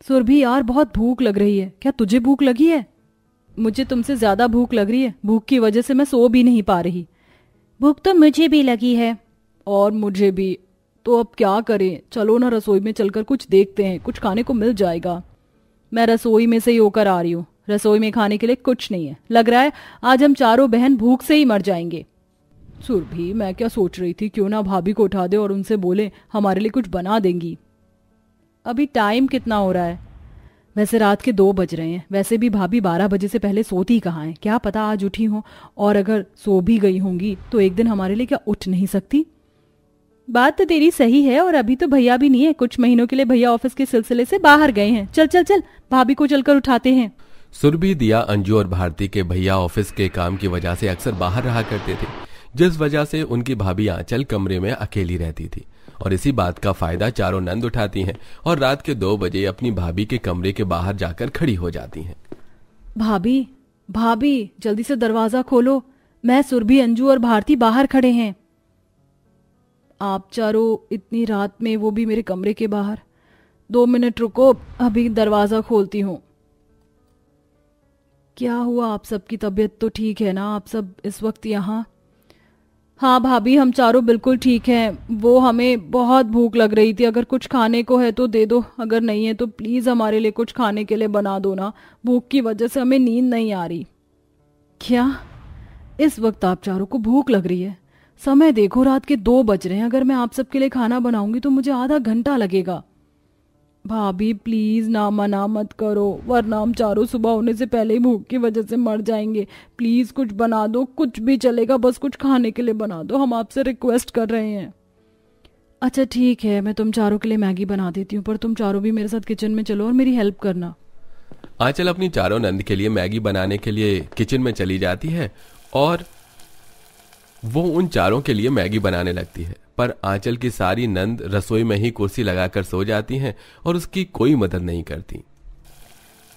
सुरभि यार बहुत भूख लग रही है, क्या तुझे भूख लगी है? मुझे तुमसे ज्यादा भूख लग रही है, भूख की वजह से मैं सो भी नहीं पा रही। भूख तो मुझे भी लगी है। और मुझे भी। तो अब क्या करें, चलो ना रसोई में चलकर कुछ देखते हैं, कुछ खाने को मिल जाएगा। मैं रसोई में से ही होकर आ रही हूँ, रसोई में खाने के लिए कुछ नहीं है। लग रहा है आज हम चारों बहन भूख से ही मर जाएंगे। सुरभि मैं क्या सोच रही थी, क्यों ना भाभी को उठा दे और उनसे बोले हमारे लिए कुछ बना देंगी। अभी टाइम कितना हो रहा है? वैसे रात के 2 बज रहे हैं। वैसे भी भाभी 12 बजे से पहले सोती कहाँ है, क्या पता आज उठी हो। और अगर सो भी गई होंगी तो एक दिन हमारे लिए क्या उठ नहीं सकती? बात तो तेरी सही है, और अभी तो भैया भी नहीं है, कुछ महीनों के लिए भैया ऑफिस के सिलसिले से बाहर गए हैं। चल चल चल, भाभी को चलकर उठाते हैं। सुरभि, दिया, अंजू और भारती के भैया ऑफिस के काम की वजह से अक्सर बाहर रहा करते थे, जिस वजह से उनकी भाभी आंचल कमरे में अकेली रहती थी। और इसी बात का फायदा चारों नंद उठाती हैं और रात के 2 बजे अपनी भाभी के कमरे के बाहर जाकर खड़ी हो जाती हैं। भाभी, भाभी जल्दी से दरवाजा खोलो, मैं, सुरभि, अंजू और भारती बाहर खड़े हैं। आप चारों इतनी रात में, वो भी मेरे कमरे के बाहर? 2 मिनट रुको, अभी दरवाजा खोलती हूँ। क्या हुआ, आप सबकी तबीयत तो ठीक है ना? आप सब इस वक्त यहाँ? हाँ भाभी, हम चारों बिल्कुल ठीक हैं। वो हमें बहुत भूख लग रही थी, अगर कुछ खाने को है तो दे दो, अगर नहीं है तो प्लीज हमारे लिए कुछ खाने के लिए बना दो ना, भूख की वजह से हमें नींद नहीं आ रही। क्या इस वक्त आप चारों को भूख लग रही है? समय देखो, रात के 2 बज रहे हैं। अगर मैं आप सबके लिए खाना बनाऊंगी तो मुझे आधा घंटा लगेगा। भाभी प्लीज ना मना मत करो, वरना हम चारों सुबह होने से पहले ही भूख की वजह से मर जाएंगे। प्लीज कुछ बना दो, कुछ भी चलेगा, बस कुछ खाने के लिए बना दो, हम आपसे रिक्वेस्ट कर रहे हैं। अच्छा ठीक है, मैं तुम चारों के लिए मैगी बना देती हूँ, पर तुम चारों भी मेरे साथ किचन में चलो और मेरी हेल्प करना। आंचल अपनी चारों नंद के लिए मैगी बनाने के लिए किचन में चली जाती है और वो उन चारों के लिए मैगी बनाने लगती है। पर आंचल की सारी नंद रसोई में ही कुर्सी लगाकर सो जाती हैं और उसकी कोई मदद नहीं करती।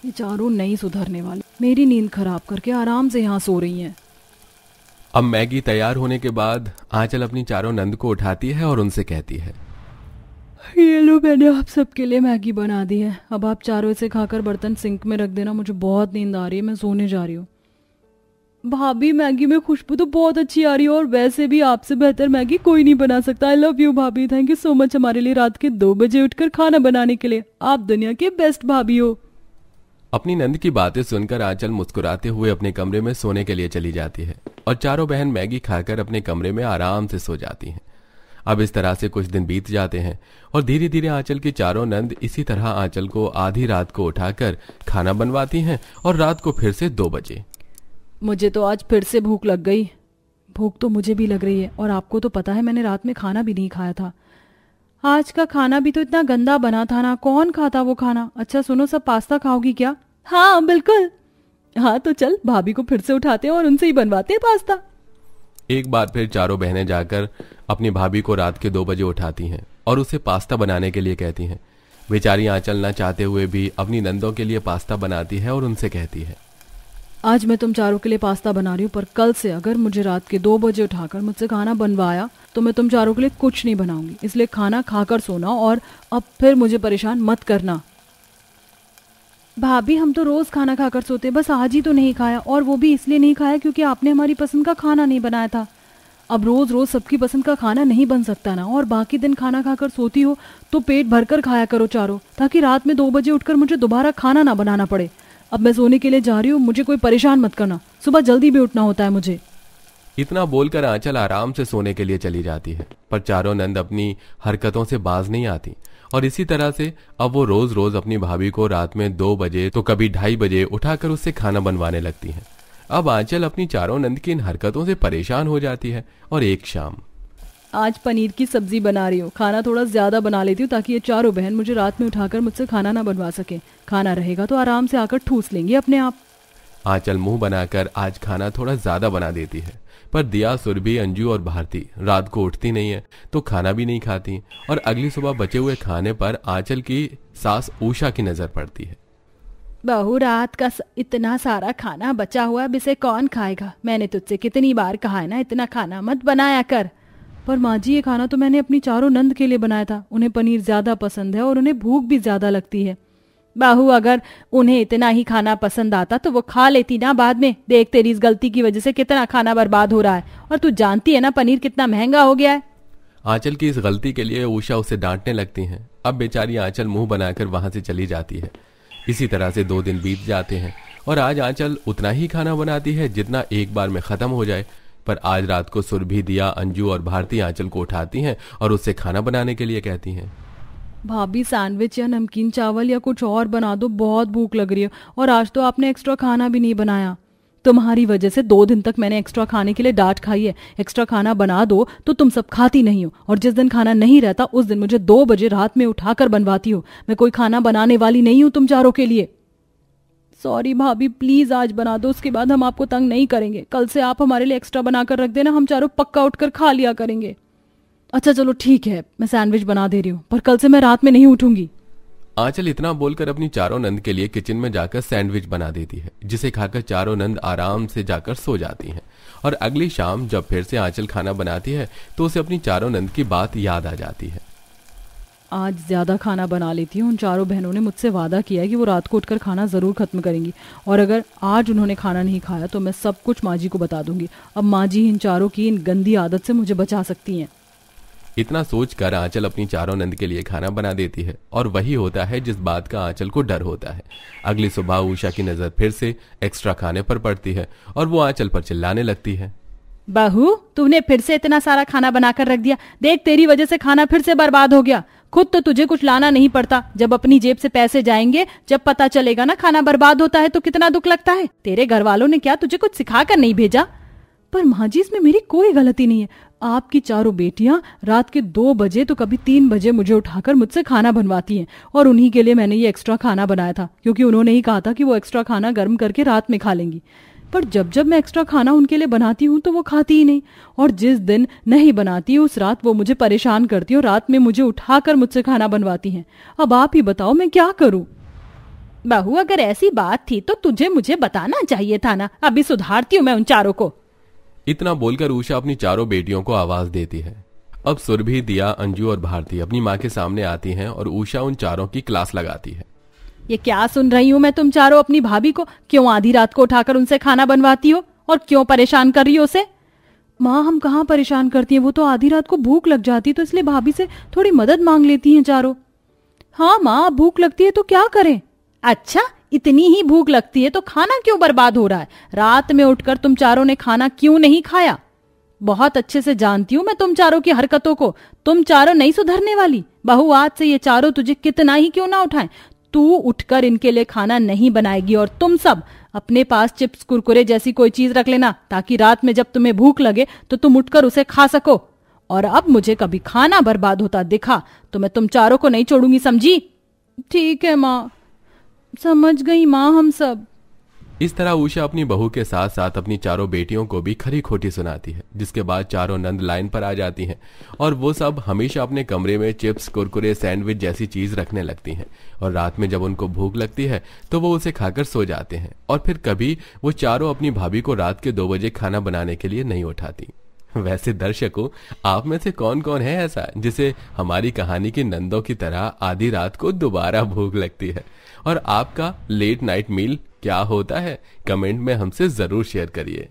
ये चारों नहीं सुधरने वाली, मेरी नींद खराब करके आराम से यहाँ सो रही हैं। अब मैगी तैयार होने के बाद आंचल अपनी चारों नंद को उठाती है और उनसे कहती है, ये लो, मैंने आप सबके लिए मैगी बना दी है, अब आप चारों इसे खाकर बर्तन सिंक में रख देना, मुझे बहुत नींद आ रही है, मैं सोने जा रही हूँ। भाभी मैगी में खुशबू तो बहुत अच्छी आ रही है, और वैसे भी आपसे बेहतर मैगी कोई नहीं बना सकता। आई लव यू भाभी, थैंक यू सो मच हमारे लिए रात के 2 बजे उठकर खाना बनाने के लिए। आप दुनिया के बेस्ट भाभी हो। अपनी नंद की बातें सुनकर आंचल मुस्कुराते हुए अपने कमरे में सोने के लिए चली जाती है और चारों बहन मैगी खाकर अपने कमरे में आराम से सो जाती हैं। अब इस तरह से कुछ दिन बीत जाते हैं और धीरे धीरे आंचल की चारों नंद इसी तरह आंचल को आधी रात को उठाकर खाना बनवाती हैं और रात को फिर से 2 बजे। मुझे तो आज फिर से भूख लग गई। भूख तो मुझे भी लग रही है, और आपको तो पता है मैंने रात में खाना भी नहीं खाया था। आज का खाना भी तो इतना गंदा बना था ना, कौन खाता वो खाना। अच्छा सुनो, सब पास्ता खाओगी क्या? हाँ बिल्कुल। हाँ तो चल, भाभी को फिर से उठाते हैं और उनसे ही बनवाते हैं पास्ता। एक बार फिर चारों बहनें जाकर अपनी भाभी को रात के 2 बजे उठाती हैं और उसे पास्ता बनाने के लिए कहती हैं। बेचारी आंचल न चाहते हुए भी अपनी नंदों के लिए पास्ता बनाती है और उनसे कहती है, आज मैं तुम चारों के लिए पास्ता बना रही हूँ, पर कल से अगर मुझे रात के 2 बजे उठाकर मुझसे खाना बनवाया तो मैं तुम चारों के लिए कुछ नहीं बनाऊंगी। इसलिए खाना खाकर सोना, और अब फिर मुझे परेशान मत करना। भाभी हम तो रोज खाना खाकर सोते, बस आज ही तो नहीं खाया, और वो भी इसलिए नहीं खाया क्योंकि आपने हमारी पसंद का खाना नहीं बनाया था। अब रोज रोज सबकी पसंद का खाना नहीं बन सकता ना, और बाकी दिन खाना खाकर सोती हो तो पेट भरकर खाया करो चारों, ताकि रात में 2 बजे उठकर मुझे दोबारा खाना ना बनाना पड़े। अब मैं सोने के लिए जा रही हूँ, मुझे कोई परेशान मत करना, सुबह जल्दी भी उठना होता है मुझे। इतना बोलकर आंचल आराम से सोने के लिए चली जाती है, पर चारों नंद अपनी हरकतों से बाज नहीं आती और इसी तरह से अब वो रोज रोज अपनी भाभी को रात में 2 बजे तो कभी 2:30 बजे उठाकर उससे खाना बनवाने लगती हैं। अब आंचल अपनी चारों नंद की इन हरकतों से परेशान हो जाती है और एक शाम, आज पनीर की सब्जी बना रही हूँ, खाना थोड़ा ज्यादा बना लेती हूँ ताकि ये चारों बहन मुझे रात में उठाकर मुझसे खाना ना बनवा सके। खाना रहेगा तो आराम से आकर ठूस लेंगे अपने आप। आंचल मुंह बनाकर आज खाना थोड़ा ज्यादा बना देती है, पर दिया, सुरभि, अंजू और भारती रात को उठती नहीं है तो खाना भी नहीं खाती और अगली सुबह बचे हुए खाने पर आंचल की सास उषा की नजर पड़ती है। बहू, रात का इतना सारा खाना बचा हुआ, अब इसे कौन खाएगा? मैंने तुझसे कितनी बार कहा है ना, इतना खाना मत बनाया कर। पर माँ जी, ये खाना तो मैंने अपनी चारों नंद के लिए बनाया था, उन्हें पनीर ज्यादा पसंद है और उन्हें भूख भी ज्यादा लगती है। बहू अगर उन्हें इतना ही खाना पसंद आता तो वो खा लेती ना बाद में। देख तेरी इस गलती की वजह से कितना खाना बर्बाद हो रहा है, और तू जानती है ना पनीर कितना महंगा हो गया है। आंचल की इस गलती के लिए उषा उसे डांटने लगती है। अब बेचारी आंचल मुंह बनाकर वहां से चली जाती है। इसी तरह से 2 दिन बीत जाते हैं और आज आंचल उतना ही खाना बनाती है जितना एक बार में खत्म हो जाए। पर आज रात को सुरभि, दिया, अंजू और भारती आंचल को उठाती हैं और उससे खाना बनाने के लिए कहती हैं। भाभी सैंडविच या नमकीन चावल या कुछ और बना दो, बहुत भूख लग रही है, और आज तो आपने एक्स्ट्रा खाना भी नहीं बनाया। तुम्हारी वजह से 2 दिन तक मैंने एक्स्ट्रा खाने के लिए डांट खाई है। एक्स्ट्रा खाना बना दो तो तुम सब खाती नहीं हो, और जिस दिन खाना नहीं रहता उस दिन मुझे 2 बजे रात में उठाकर बनवाती हो। मैं कोई खाना बनाने वाली नहीं हूं तुम चारों के लिए। सॉरी भाभी, प्लीज आज बना दो, उसके बाद हम आपको तंग नहीं करेंगे। कल से आप हमारे लिए एक्स्ट्रा बनाकर रख देना, हम चारों पक्का उठकर खा लिया करेंगे। अच्छा चलो ठीक है, मैं सैंडविच बना दे रही हूँ, पर कल से मैं रात में नहीं उठूंगी। आंचल इतना बोलकर अपनी चारों नंद के लिए किचन में जाकर सैंडविच बना देती है, जिसे खाकर चारों नंद आराम से जाकर सो जाती हैं। और अगली शाम जब फिर से आंचल खाना बनाती है तो उसे अपनी चारों नंद की बात याद आ जाती है। आज ज्यादा खाना बना लेती हूँ। उन चारों बहनों ने मुझसे वादा किया है कि वो रात को उठकर खाना जरूर खत्म करेंगी, और अगर आज उन्होंने खाना नहीं खाया तो मैं सब कुछ माँ जी को बता दूंगी। अब माँ जी इन चारों की इन गंदी आदत से मुझे बचा सकती हैं। इतना सोचकर आंचल अपनी चारों नंद के लिए खाना बना देती है, और वही होता है जिस बात का आंचल को डर होता है। अगली सुबह उषा की नजर फिर से एक्स्ट्रा खाने पर पड़ती है और वो आंचल पर चिल्लाने लगती है। बहू, तूने फिर से इतना सारा खाना बनाकर रख दिया। देख तेरी वजह से खाना फिर से बर्बाद हो गया। खुद तो तुझे कुछ लाना नहीं पड़ता, जब अपनी जेब से पैसे जाएंगे, जब पता चलेगा ना खाना बर्बाद होता है तो कितना दुख लगता है। तेरे घर वालों ने क्या तुझे कुछ सिखा कर नहीं भेजा? पर माँ जी, इसमें मेरी कोई गलती नहीं है। आपकी चारों बेटियां रात के 2 बजे तो कभी 3 बजे मुझे उठाकर मुझसे खाना बनवाती हैं, और उन्हीं के लिए मैंने ये एक्स्ट्रा खाना बनाया था, क्योंकि उन्होंने ही कहा था कि वो एक्स्ट्रा खाना गर्म करके रात में खा लेंगी। पर जब जब मैं एक्स्ट्रा खाना उनके लिए बनाती हूँ तो वो खाती ही नहीं, और जिस दिन नहीं बनाती उस रात वो मुझे परेशान करती है और रात में मुझे उठाकर मुझसे खाना बनवाती हैं। अब आप ही बताओ मैं क्या करूँ? बहू, अगर ऐसी बात थी तो तुझे मुझे बताना चाहिए था ना। अभी सुधारती हूँ मैं उन चारों को। इतना बोलकर उषा अपनी चारों बेटियों को आवाज देती है। अब सुरभि, दिया, अंजू और भारती अपनी माँ के सामने आती हैं और उषा उन चारों की क्लास लगाती है। ये क्या सुन रही हूँ मैं? तुम चारों अपनी भाभी को क्यों आधी रात को उठाकर उनसे खाना बनवाती हो, और क्यों परेशान कर रही हो उसे? माँ, हम कहाँ परेशान करती हैं, वो तो आधी रात को भूख लग जाती है तो इसलिए भाभी से थोड़ी मदद मांग लेती हैं चारों। हाँ माँ, भूख लगती है तो क्या करें? अच्छा, इतनी ही भूख लगती है तो खाना क्यों बर्बाद हो रहा है? रात में उठकर तुम चारों ने खाना क्यों नहीं खाया? बहुत अच्छे से जानती हूँ मैं तुम चारों की हरकतों को। तुम चारों नहीं सुधरने वाली। बहू, आज से ये चारों तुझे कितना ही क्यों ना उठाएं, तू उठकर इनके लिए खाना नहीं बनाएगी, और तुम सब अपने पास चिप्स, कुरकुरे जैसी कोई चीज रख लेना, ताकि रात में जब तुम्हें भूख लगे तो तुम उठकर उसे खा सको। और अब मुझे कभी खाना बर्बाद होता दिखा तो मैं तुम चारों को नहीं छोड़ूंगी, समझी? ठीक है माँ, समझ गई माँ हम सब। इस तरह उषा अपनी बहू के साथ साथ अपनी चारों बेटियों को भी खरी खोटी सुनाती है, जिसके बाद चारों नंद लाइन पर आ जाती हैं और वो सब हमेशा अपने कमरे में चिप्स, कुरकुरे, सैंडविच जैसी चीज रखने लगती हैं। और रात में जब उनको भूख लगती है तो वो उसे खाकर सो जाते हैं, और फिर कभी वो चारों अपनी भाभी को रात के 2 बजे खाना बनाने के लिए नहीं उठाती। वैसे दर्शकों, आप में से कौन कौन है ऐसा जिसे हमारी कहानी की नंदों की तरह आधी रात को दोबारा भूख लगती है? और आपका लेट नाइट मील क्या होता है? कमेंट में हमसे जरूर शेयर करिए।